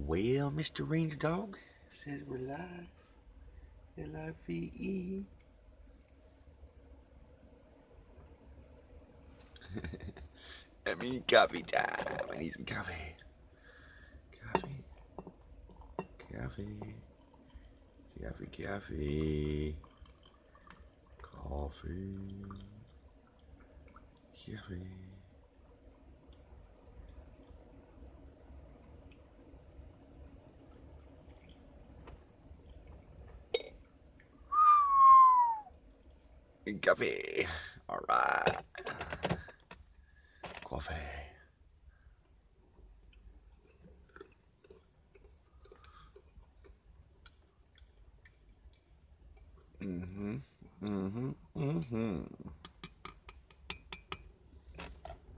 Well, Mr. Ranger Dog says we're live. Live. I mean, coffee time. I need some coffee. Coffee. Coffee. Coffee. Coffee. All right. Coffee.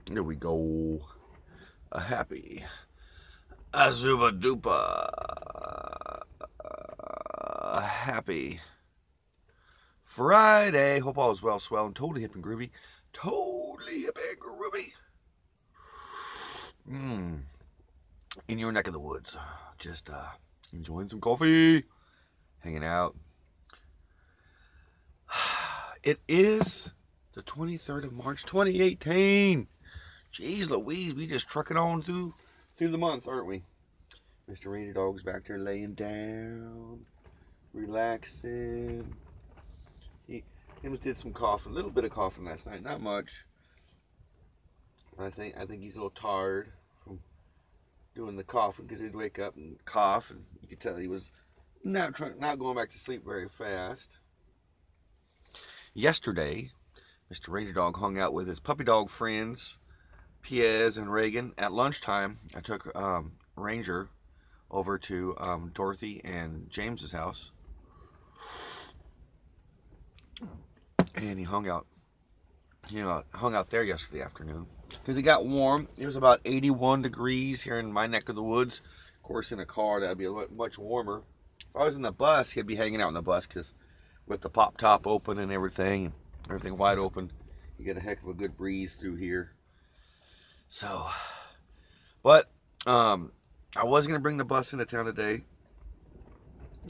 There we go. A happy Azuba Dupa. Happy Friday. Hope all is well, swell, and totally hip and groovy. In your neck of the woods. Just enjoying some coffee. Hanging out. It is the 23rd of March, 2018. Jeez Louise, we just trucking on through the month, aren't we? Mr. Ranger Dog's back there laying down, relaxing. He did some coughing, a little bit of coughing last night, not much. I think he's a little tired from doing the coughing because he'd wake up and cough, and you could tell he was not going back to sleep very fast. Yesterday, Mr. Ranger Dog hung out with his puppy dog friends, Piez and Reagan. At lunchtime, I took Ranger over to Dorothy and James's house, and he hung out there yesterday afternoon because it got warm. It was about 81 degrees here in my neck of the woods. Of course, in a car that'd be much warmer. If I was in the bus, he'd be hanging out in the bus because with the pop top open and everything wide open, you get a heck of a good breeze through here. So, but I was gonna bring the bus into town today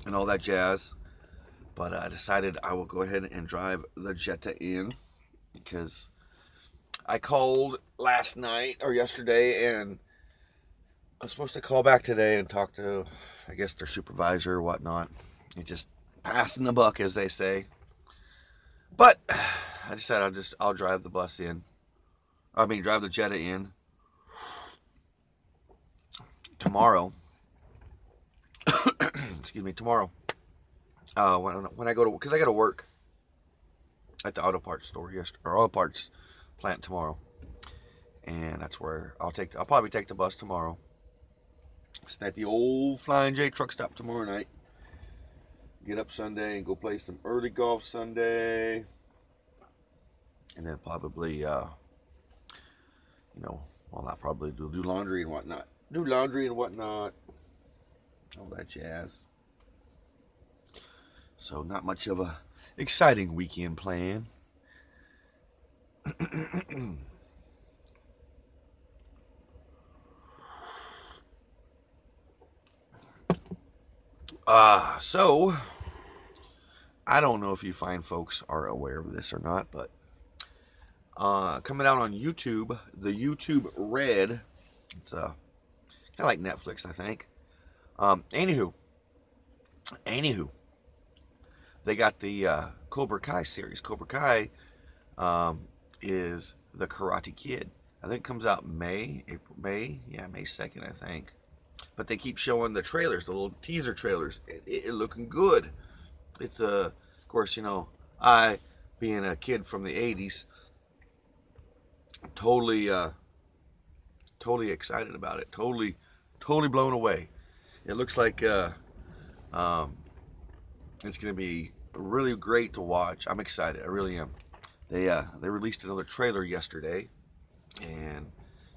and all that jazz, but I decided I will go ahead and drive the Jetta in because I called last night or yesterday, and I was supposed to call back today and talk to, I guess, their supervisor or whatnot. It just passing the buck, as they say. But I decided I'll drive the bus in. Drive the Jetta in tomorrow. Excuse me, tomorrow. When I go to, because I got to work at the auto parts store auto parts plant tomorrow, and that's where I'll probably take the bus tomorrow. Stay at the old Flying J truck stop tomorrow night. Get up Sunday and go play some early golf Sunday, and then probably not probably do laundry and whatnot. All that jazz. So not much of a exciting weekend plan. So I don't know if you fine folks are aware of this or not, but coming out on YouTube, the YouTube Red, it's kind of like Netflix, I think. Anywho, they got the Cobra Kai series. Cobra Kai is the Karate Kid. I think it comes out May 2nd, I think. But they keep showing the trailers, the little teaser trailers. It looking good. It's of course, I, being a kid from the 80s, totally excited about it. Totally blown away. It looks like it's going to be really great to watch. I'm excited. I really am. They released another trailer yesterday, and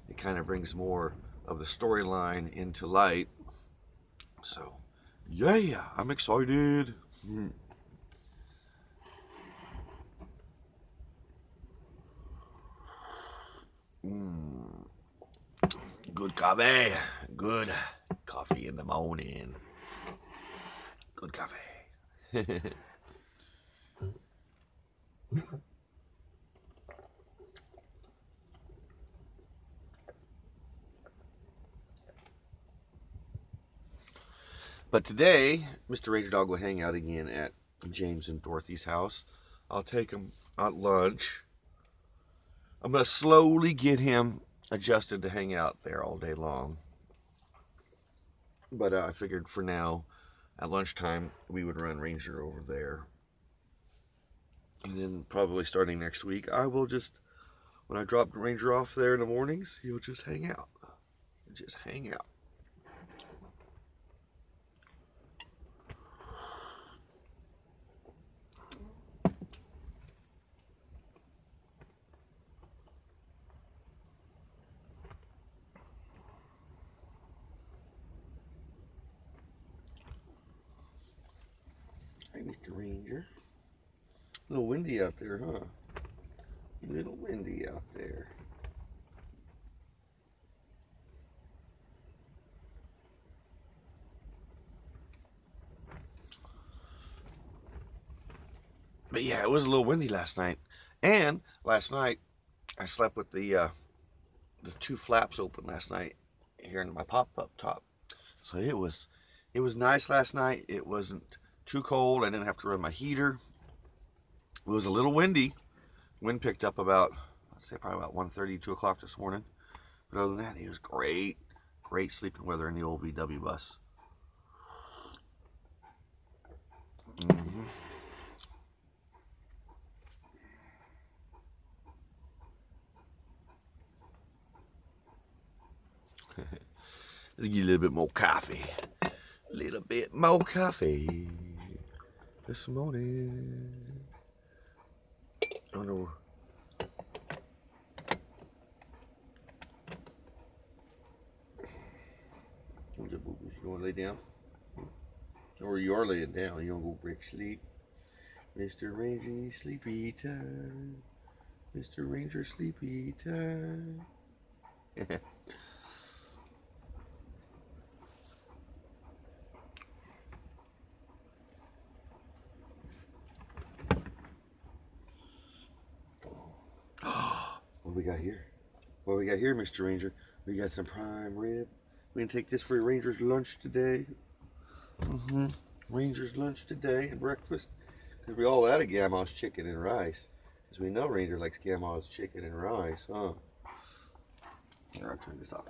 it kind of brings more of the storyline into light. So, yeah, I'm excited. Good coffee. coffee in the morning. Good coffee. But today, Mr. Ranger Dog will hang out again at James and Dorothy's house. I'll take him at lunch. I'm going to slowly get him adjusted to hang out there all day long. But I figured for now, at lunchtime, we would run Ranger over there. And then probably starting next week, I will just, when I drop Ranger off there in the mornings, he'll just hang out. Just hang out. Hey, Mr. Ranger. A little windy out there, huh? A little windy out there. But yeah, it was a little windy last night. And last night, I slept with the two flaps open last night here in my pop-up top. So it was nice last night. It wasn't too cold. I didn't have to run my heater. It was a little windy. Wind picked up about, I'd say probably about 1:30, 2 o'clock this morning. But other than that, it was great. Great sleeping weather in the old VW bus. Let's get a little bit more coffee. A little bit more coffee this morning. Oh no. You want to lay down? Or you are laying down. You don't go break sleep. Mr. Ranger, sleepy time. Mr. Ranger, sleepy time. What we got here? What we got here, Mr. Ranger? We got some prime rib. We can take this for your Ranger's lunch today. Ranger's lunch today and breakfast. Because we all out of Grandma's chicken and rice. Because we know Ranger likes Grandma's chicken and rice, huh? Here, I'll turn this off.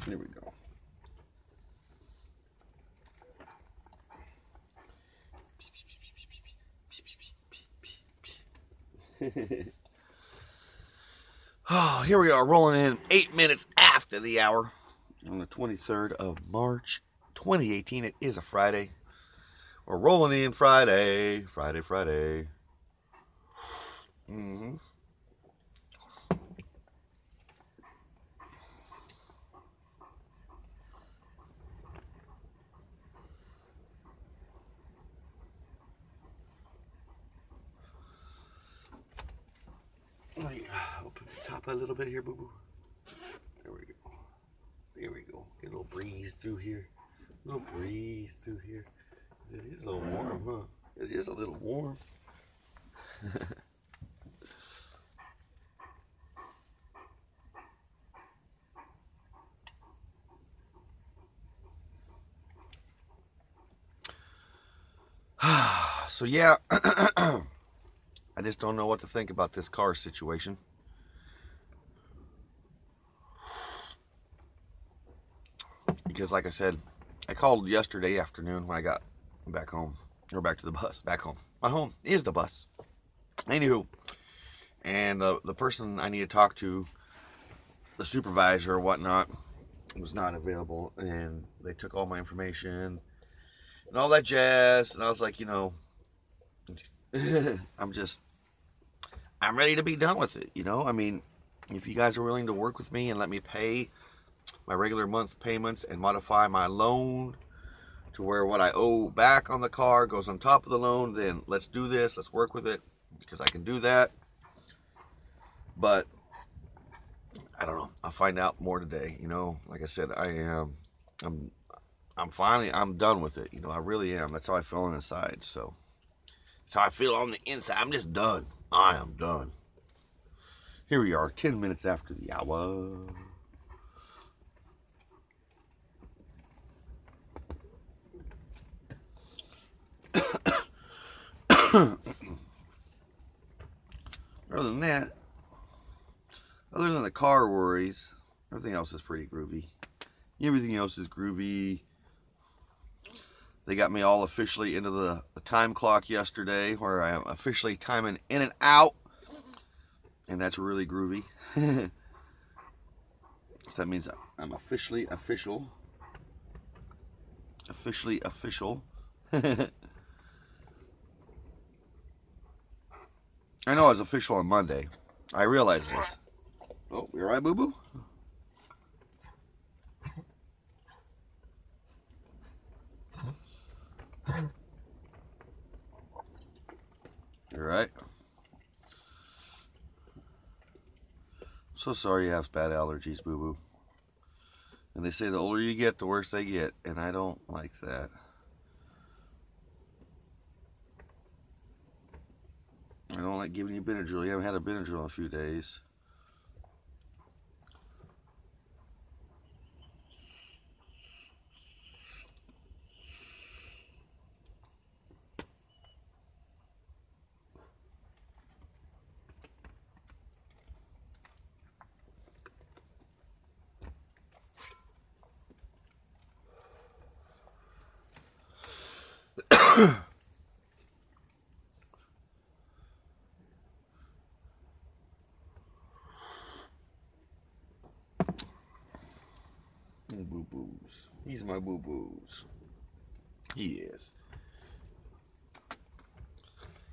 There we go. Oh, here we are rolling in 8 minutes after the hour on the 23rd of March 2018. It is a Friday. We're rolling in Friday. Friday. Open the top a little bit here, boo-boo. There we go. There we go. Get a little breeze through here. A little breeze through here. It is a little warm, huh? It is a little warm. So yeah, I just don't know what to think about this car situation. Because like I said, I called yesterday afternoon when I got back home, or back to the bus, back home. My home is the bus. Anywho, and the person I need to talk to, the supervisor or whatnot, was not available, and they took all my information and all that jazz, and I was like, you know, I'm ready to be done with it, you know? I mean, if you guys are willing to work with me and let me pay my regular month payments and modify my loan to where what I owe back on the car goes on top of the loan, then let's do this, let's work with it, because I can do that. But I don't know. I'll find out more today. Like I said, I'm finally, I'm done with it. I really am. That's how I feel on the inside. So that's how I feel on the inside. I'm just done. I am done. Here we are, 10 minutes after the hour. Other than that, other than the car worries, everything else is pretty groovy. Everything else is groovy. They got me all officially into the time clock yesterday, where I am officially timing in and out. And that's really groovy. So that means I'm officially official. Officially official. I know I was official on Monday. I realize this. Oh, you alright, boo-boo? You alright? So sorry you have bad allergies, boo-boo. And they say the older you get, the worse they get. And I don't like that. I don't like giving you Benadryl. You haven't had a Benadryl in a few days. Boo-boos. He's my boo-boos. He is.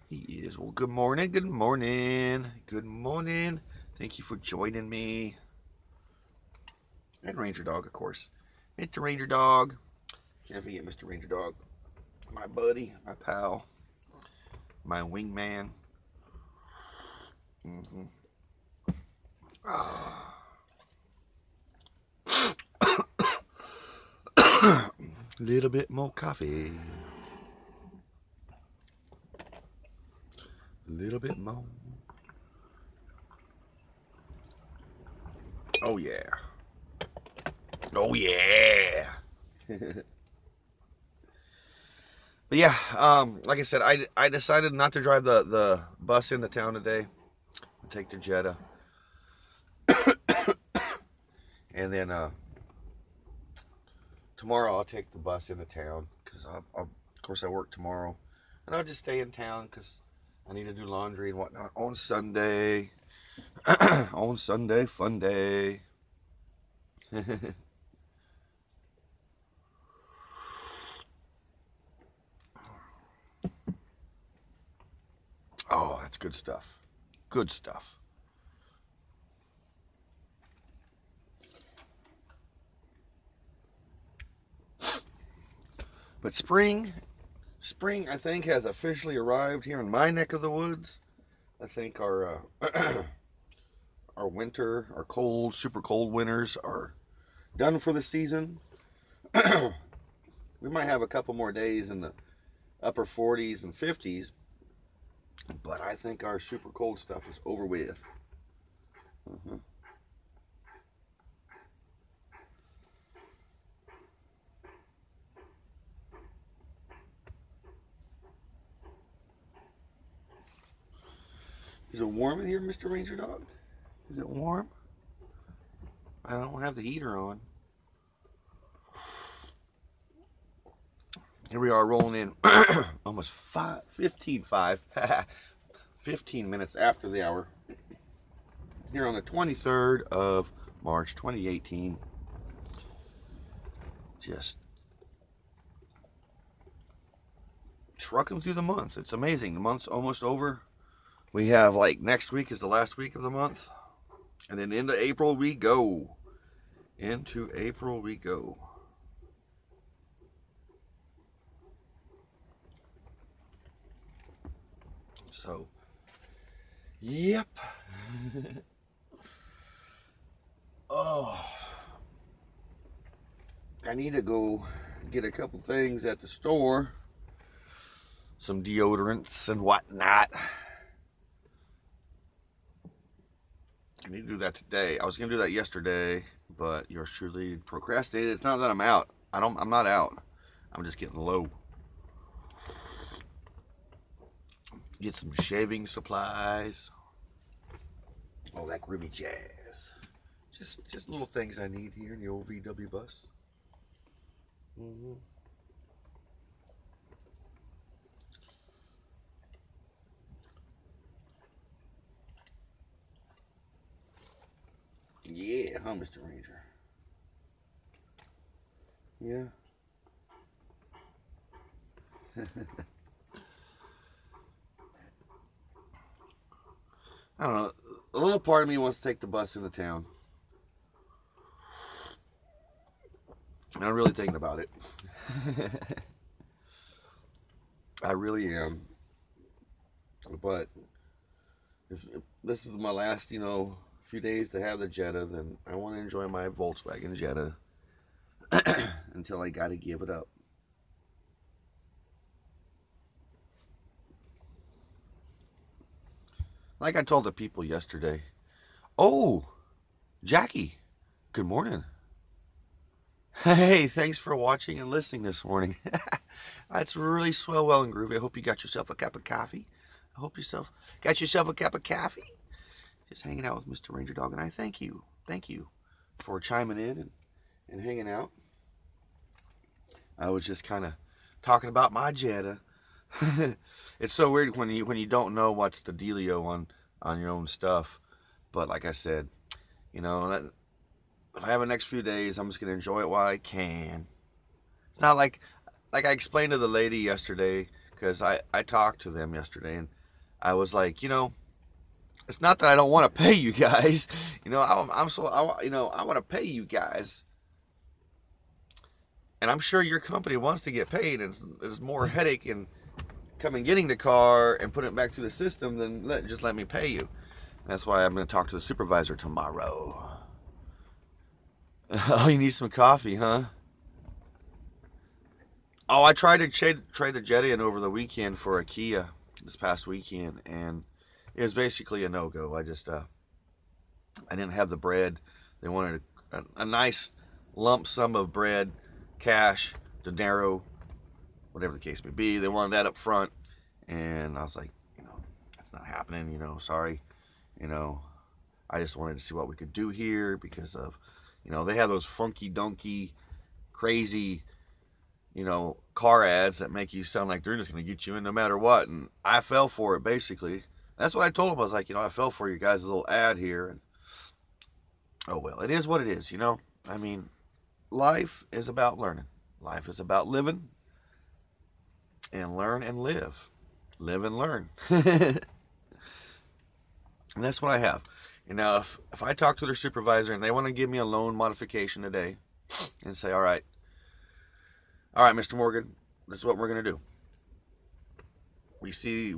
He is. Well, good morning. Good morning. Good morning. Thank you for joining me. And Ranger Dog, of course. Mr. Ranger Dog. Can't forget Mr. Ranger Dog. My buddy, my pal, my wingman. Little bit more coffee. A little bit more. Oh yeah. Oh yeah. But yeah, like I said, I decided not to drive the bus into town today. I'll take the Jetta. And then tomorrow I'll take the bus into town, because of course I work tomorrow. And I'll just stay in town because I need to do laundry and whatnot on Sunday. On Sunday, fun day. Oh, that's good stuff. Good stuff. But spring, I think, has officially arrived here in my neck of the woods. I think our our winter, our cold, super cold winters are done for the season. We might have a couple more days in the upper 40s and 50s, but I think our super cold stuff is over with. Is it warm in here, Mr. Ranger Dog? Is it warm? I don't have the heater on. Here we are rolling in almost 15 minutes after the hour. Here on the 23rd of March 2018. Just trucking through the month. It's amazing. The month's almost over. We have, like, next week is the last week of the month. And then into April we go. Into April we go. So, yep. Oh, I need to go get a couple things at the store. Some deodorants and whatnot. I need to do that today. I was gonna do that yesterday, but yours truly procrastinated. It's not that I'm out. I'm not out. I'm just getting low. Get some shaving supplies. All that groovy jazz. Just little things I need here in the old VW bus. Yeah, huh, Mr. Ranger? Yeah. I don't know. A little part of me wants to take the bus into town. And I'm really thinking about it. I really am. But if this is my last, few days to have the Jetta, then I want to enjoy my Volkswagen Jetta until I got to give it up. Like I told the people yesterday. Oh, Jackie, good morning. Hey, thanks for watching and listening this morning. That's really swell, well and groovy. I hope you got yourself a cup of coffee. I hope yourself got yourself a cup of coffee. Just hanging out with Mr. Ranger Dog, and I thank you for chiming in and hanging out. I was just kind of talking about my Jetta. It's so weird when you don't know what's the dealio on your own stuff. But like I said, if I have the next few days, I'm just gonna enjoy it while I can. It's not like I explained to the lady yesterday, because I talked to them yesterday, and I was like, it's not that I don't want to pay you guys. I want to pay you guys. And I'm sure your company wants to get paid, and there's more headache in coming getting the car and putting it back through the system than just let me pay you. And that's why I'm going to talk to the supervisor tomorrow. Oh, you need some coffee, huh? Oh, I tried to trade the Jetta in over the weekend for a Kia this past weekend, and it was basically a no-go. I didn't have the bread. They wanted a nice lump sum of bread, cash, dinero, whatever the case may be. They wanted that up front, and I was like, that's not happening, sorry. I just wanted to see what we could do here because of, they have those funky donkey, crazy, car ads that make you sound like they're just going to get you in no matter what. And I fell for it, basically. That's what I told them. I was like, I fell for you guys' little ad here. And oh, well, it is what it is, I mean, life is about learning. Life is about living and learn and live. Live and learn. And that's what I have. Now, if I talk to their supervisor and they want to give me a loan modification today and say, all right, Mr. Morgan, this is what we're going to do. We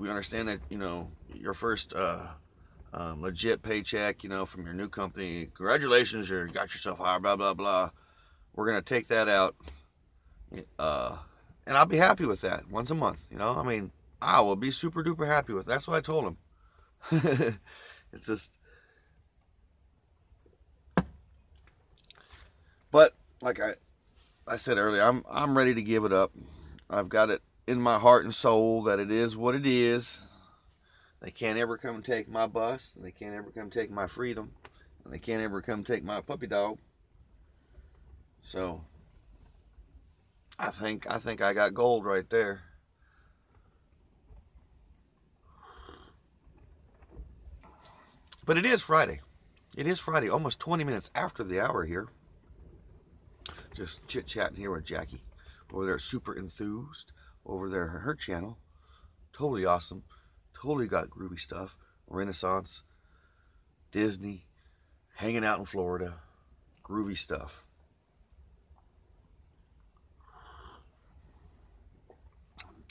understand that, your first legit paycheck, from your new company. Congratulations, you got yourself hired, blah, blah, blah. We're going to take that out. And I'll be happy with that once a month, I mean, I will be super duper happy with it. That's what I told him. It's just, but like I said earlier, I'm ready to give it up. I've got it in my heart and soul that it is what it is. They can't ever come take my bus, and they can't ever come take my freedom, and they can't ever come take my puppy dog. So I think I got gold right there. But it is Friday. It is Friday, almost 20 minutes after the hour here. Just chit-chatting here with Jackie. Over there, super enthused. Over there, her channel. Totally awesome. Totally got groovy stuff. Renaissance. Disney. Hanging out in Florida. Groovy stuff.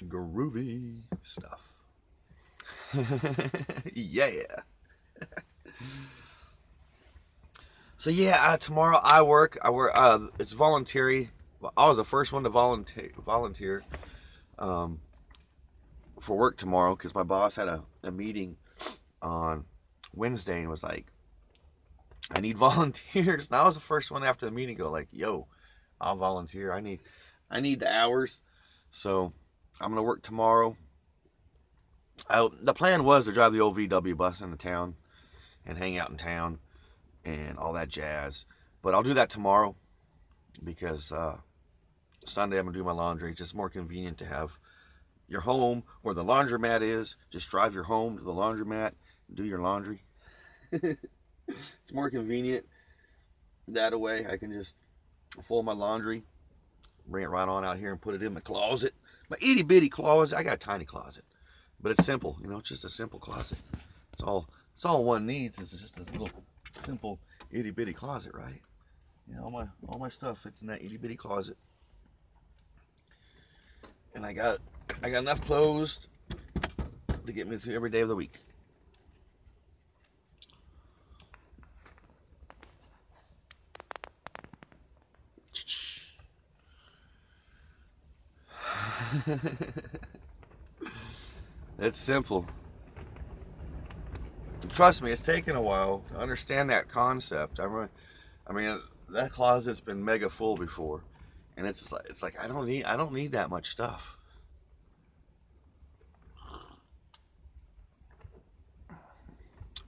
Groovy stuff. Yeah. So yeah, tomorrow I work. It's voluntary. I was the first one to volunteer for work tomorrow because my boss had a meeting on Wednesday and was like, I need volunteers. And I was the first one after the meeting to go like, yo, I'll volunteer. I need the hours. So I'm gonna work tomorrow. The plan was to drive the old VW bus into town and hang out in town and all that jazz. But I'll do that tomorrow because Sunday I'm gonna do my laundry. It's just more convenient to have your home where the laundromat is. Just drive your home to the laundromat and do your laundry. It's more convenient that way. I can just fold my laundry, bring it right on out here and put it in my closet. My itty bitty closet. I got a tiny closet, but it's simple. You know, it's just a simple closet. It's all one needs is just a little simple itty bitty closet, right? Yeah, all my stuff fits in that itty bitty closet. And I got enough clothes to get me through every day of the week. It's simple. Trust me, it's taken a while to understand that concept. I mean, that closet's been mega full before, and it's like I don't need that much stuff.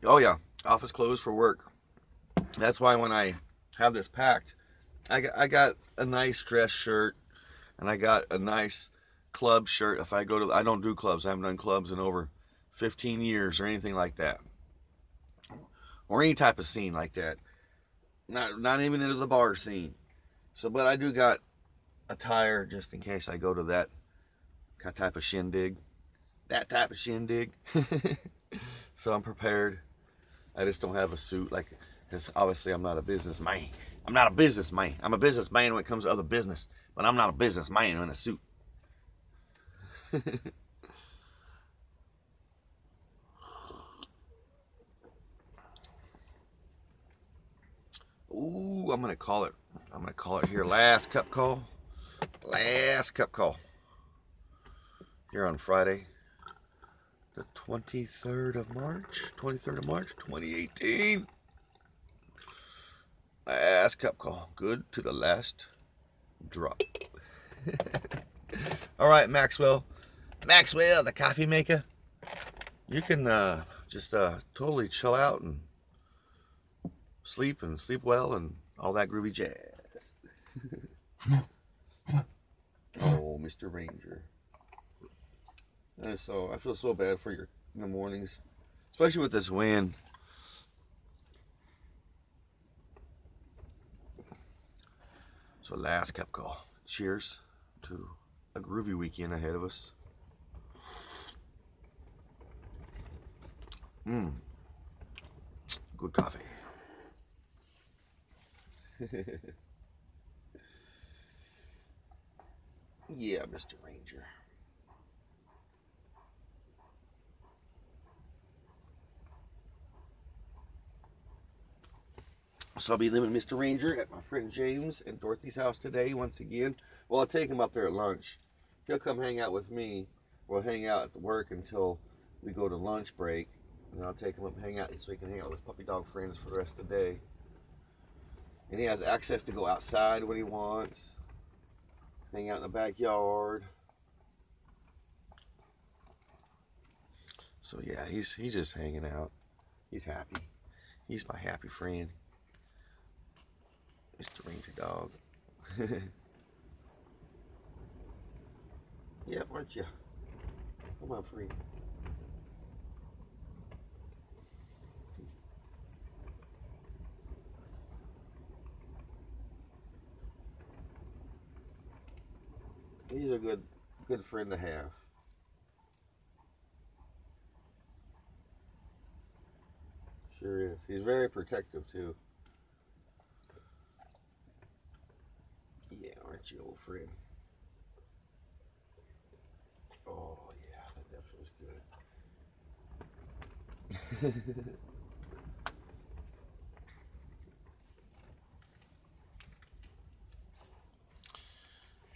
Oh yeah, office clothes for work. That's why when I have this packed, I got a nice dress shirt, and I got a nice club shirt. If I go to, I don't do clubs. I haven't done clubs in over 15 years or anything like that, or any type of scene like that. Not even into the bar scene. So, but I do got attire just in case I go to that type of shindig. That type of shindig. So I'm prepared. I just don't have a suit, like, because obviously I'm not a businessman. I'm not a businessman. I'm a businessman when it comes to other business, but I'm not a businessman in a suit. Ooh, I'm gonna call it here. Last cup call. Last cup call. Here on Friday, the 23rd of March, 2018. Last cup call. Good to the last drop. All right, Maxwell, the coffee maker. You can just totally chill out and sleep well and all that groovy jazz. Oh, Mr. Ranger. I feel so bad for you in the mornings, especially with this wind. So last cup call. Cheers to a groovy weekend ahead of us. Good coffee. Yeah, Mr. Ranger. So I'll be living with Mr. Ranger at my friend James and Dorothy's house today once again. Well, I'll take him up there at lunch. He'll come hang out with me. We'll hang out at work until we go to lunch break. And I'll take him up and hang out so he can hang out with his puppy dog friends for the rest of the day. And he has access to go outside when he wants. Hang out in the backyard. So yeah, he's just hanging out. He's happy. He's my happy friend. Mr. Ranger dog. Yeah, aren't you? Come on, free. He's a good friend to have. Sure is. He's very protective too. Yeah, aren't you, old friend? Oh yeah, that feels good.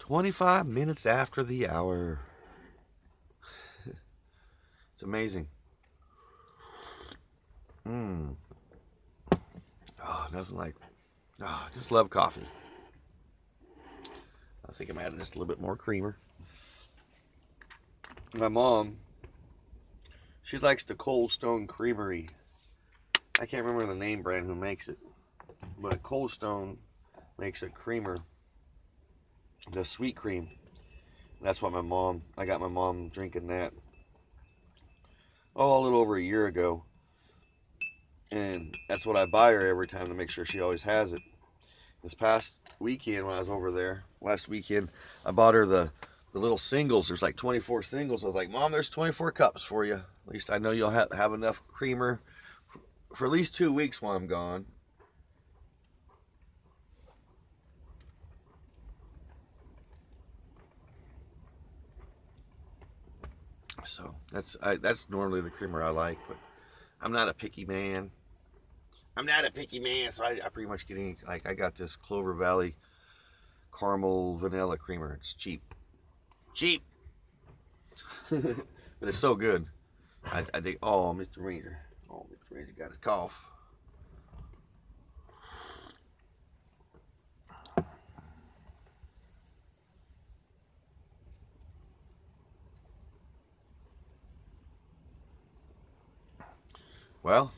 25 minutes after the hour. It's amazing. Oh, nothing like. Oh, I just love coffee. I think I'm adding just a little bit more creamer. My mom, she likes the Cold Stone Creamery. I can't remember the name brand who makes it, but Cold Stone makes a creamer, the sweet cream. That's what I got my mom drinking that, a little over a year ago. And that's what I buy her every time to make sure she always has it. This past weekend when I was over there, last weekend, I bought her the little singles. There's like 24 singles. I was like, Mom, there's 24 cups for you. At least I know you'll have enough creamer for at least 2 weeks while I'm gone. So that's normally the creamer I like, but I'm not a picky man. So I pretty much get any, like I got this Clover Valley caramel vanilla creamer. It's cheap, but it's so good. I think. Oh, Mr. Ranger got his cough. Well,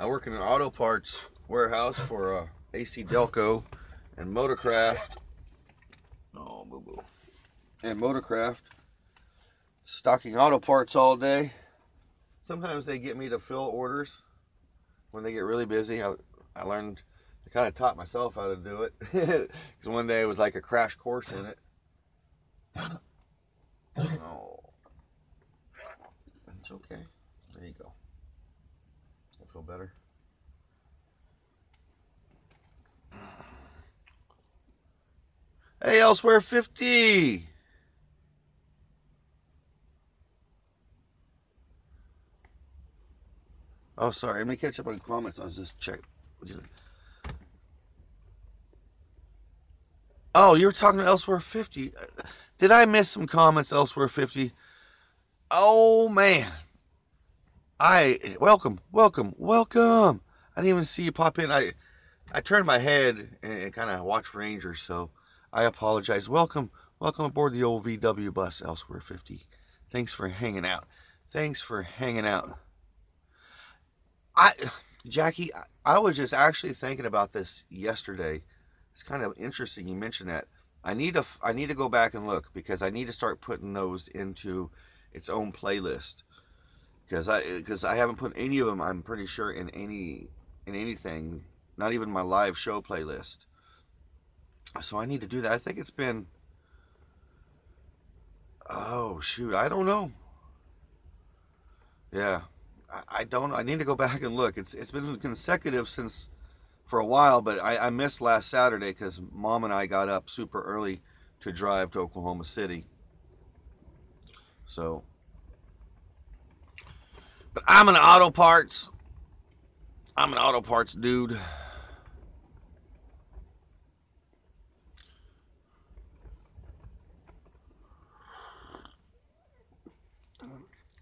I work in an auto parts warehouse for AC Delco and Motorcraft. Oh, boo boo. And Motorcraft, stocking auto parts all day. Sometimes they get me to fill orders when they get really busy. I kind of taught myself how to do it because one day it was like a crash course in it. Oh, it's okay. There you go. I feel better. Hey, Elsewhere 50. Oh, sorry. Let me catch up on comments. I was just checking. Oh, you were talking to Elsewhere 50. Did I miss some comments, Elsewhere 50? Oh, man. Welcome. I didn't even see you pop in. I turned my head and kind of watched Rangers, so I apologize. Welcome aboard the old VW bus, Elsewhere 50. Thanks for hanging out. Jackie, I was just actually thinking about this yesterday. It's kind of interesting you mentioned that. I need to go back and look because I need to start putting those into its own playlist. Because I haven't put any of them, I'm pretty sure, in anything, not even my live show playlist. So I need to do that. I think it's been, oh shoot, I don't know. Yeah, I don't. I need to go back and look. It's been consecutive since for a while, but I missed last Saturday because Mom and I got up super early to drive to Oklahoma City. So. But I'm an auto parts dude.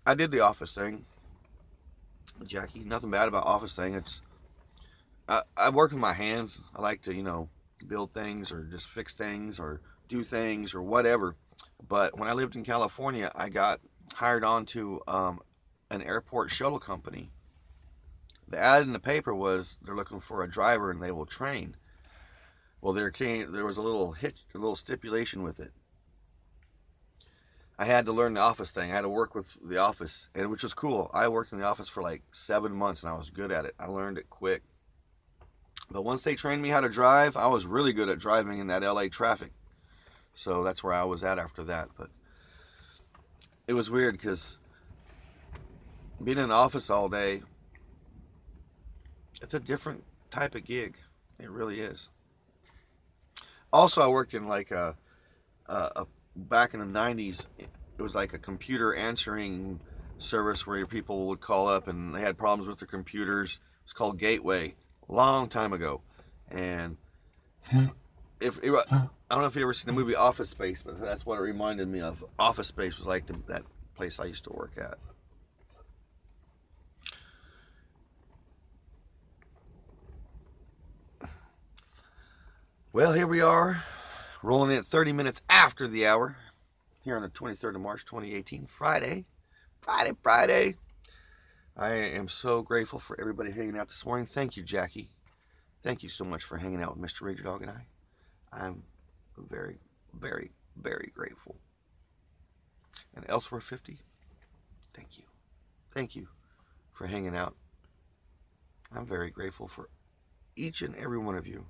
I did the office thing, Jackie. Nothing bad about office thing. I work with my hands. I like to, build things or just fix things or do things or whatever. But when I lived in California, I got hired on to an airport shuttle company. The ad in the paper was they're looking for a driver and they will train. Well, there was a little stipulation with it. I had to learn the office thing. I had to work with the office, and which was cool. I worked in the office for like 7 months and I was good at it. I learned it quick. But once they trained me how to drive, I was really good at driving in that LA traffic. So that's where I was at after that. But it was weird because being in the office all day, it's a different type of gig. It really is. Also, I worked in like back in the 90s, it was like a computer answering service where people would call up and they had problems with their computers. It's called Gateway, a long time ago. And if I don't know if you ever seen the movie Office Space, but that's what it reminded me of. Office Space was like that place I used to work at. Well, here we are, rolling in at 30 minutes after the hour, here on the 23rd of March, 2018, Friday. Friday. I am so grateful for everybody hanging out this morning. Thank you, Jackie. Thank you so much for hanging out with Mr. Ranger Dog and I. I'm very, very, very grateful. And Elsewhere 50, thank you. Thank you for hanging out. I'm very grateful for each and every one of you.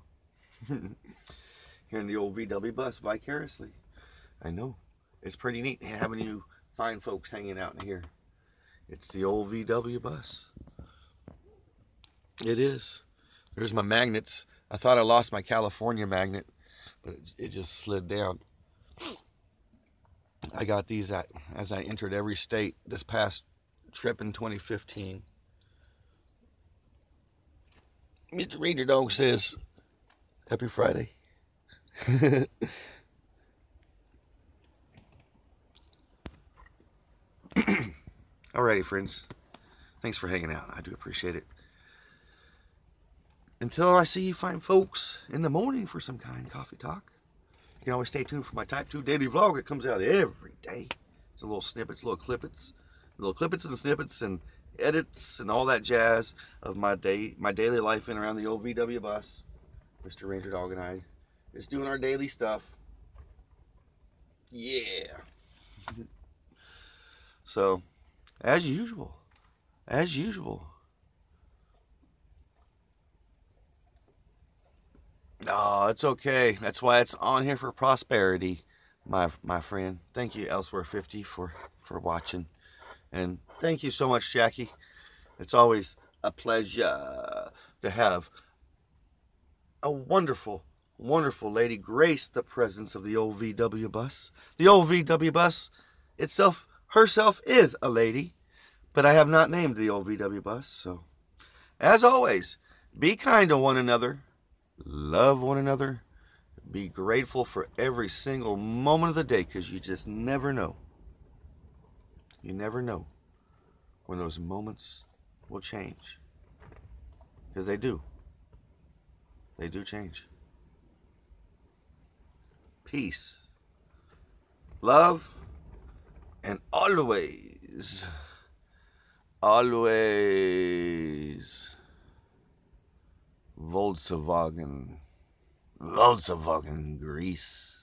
Here in the old VW bus vicariously. I know. It's pretty neat having you fine folks hanging out in here. It's the old VW bus. It is. There's my magnets. I thought I lost my California magnet, but it just slid down. I got these as I entered every state this past trip in 2015. Mr. Ranger Dog says, Happy Friday. Alrighty, friends. Thanks for hanging out. I do appreciate it. Until I see you fine folks in the morning for some kind coffee talk, you can always stay tuned for my Type 2 daily vlog. It comes out every day. It's a little snippets, little clippets and snippets and edits and all that jazz of my daily life in around the old VW bus. Mr. Ranger Dog and I just doing our daily stuff. Yeah. So, as usual. Oh, it's okay. That's why it's on here for prosperity, my friend. Thank you, Elsewhere 50, for watching. And thank you so much, Jackie. It's always a pleasure to have a wonderful, wonderful lady grace the presence of the old VW bus. The old VW bus herself is a lady, but I have not named the old VW bus. So, as always, be kind to one another, love one another, be grateful for every single moment of the day, because you just never know. You never know when those moments will change, because they do. They do change. Peace, love, and always Volkswagen Grease.